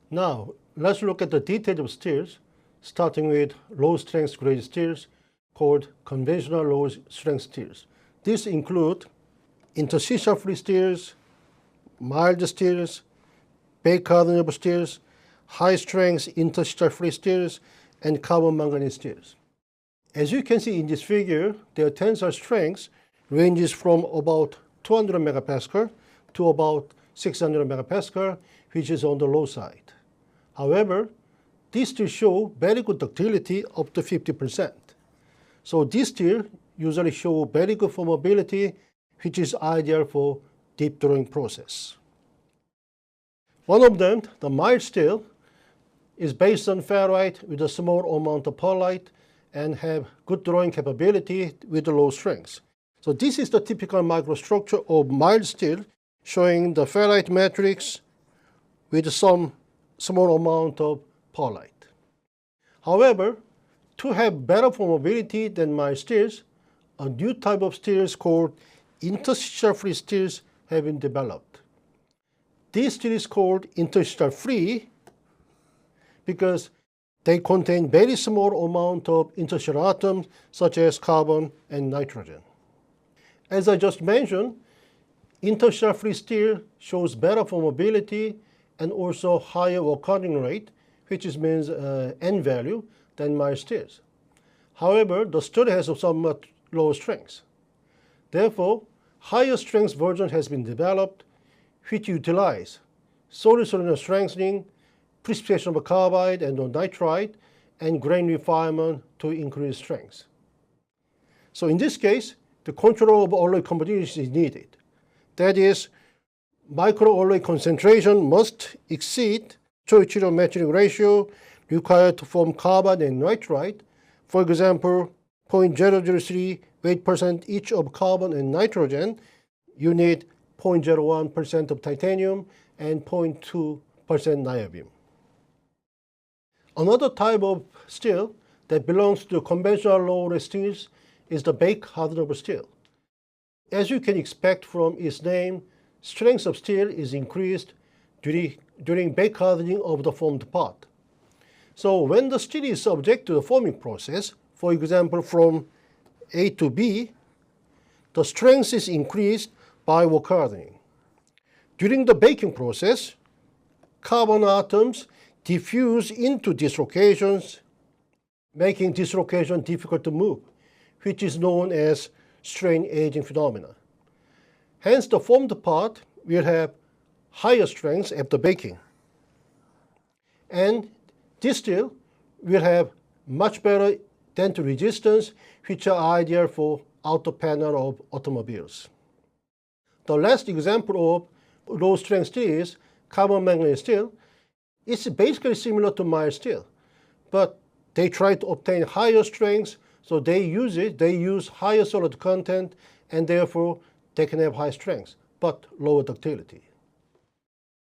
Now, let's look at the details of steels, starting with low-strength grade steels called conventional low-strength steels. These include interstitial-free steels, mild steels, baked hardenable steels, high-strength interstitial-free steels, and carbon manganese steels. As you can see in this figure, their tensile strength ranges from about 200 megapascal to about 600 megapascal, which is on the low side. However, these still show very good ductility up to 50%. So these steel usually show very good formability, which is ideal for deep drawing process. One of them, the mild steel, is based on ferrite with a small amount of pearlite and have good drawing capability with low strength. So this is the typical microstructure of mild steel, showing the ferrite matrix with some small amount of pearlite. However, to have better formability than mild steels, a new type of steels called interstitial-free steels have been developed. This steel is called interstitial-free because they contain very small amount of interstitial atoms such as carbon and nitrogen. As I just mentioned, interstitial-free steel shows better formability and also higher work hardening rate, which means N value, than mild steels. However, the steel has a somewhat lower strength. Therefore, higher strength version has been developed, which utilize solid cylinder strengthening, precipitation of carbide and nitride, and grain refinement to increase strength. So in this case, the control of alloy composition is needed. That is, microalloy concentration must exceed stoichiometric ratio required to form carbide and nitride. For example, 0.003 weight% each of carbon and nitrogen, you need 0.01% of titanium and 0.2% niobium. Another type of steel that belongs to conventional low-strength steels is the baked hardenable steel. As you can expect from its name, strength of steel is increased during bake hardening of the formed part. So when the steel is subject to the forming process, for example from A to B, the strength is increased by work hardening. During the baking process, carbon atoms diffuse into dislocations, making dislocation difficult to move, which is known as strain aging phenomena. Hence, the formed part will have higher strength after baking. And this steel will have much better dent resistance, which are ideal for outer panel of automobiles. The last example of low-strength steel is carbon manganese steel. It's basically similar to mild steel, but they try to obtain higher strength, so they use higher solid content, and therefore they can have high strength, but lower ductility.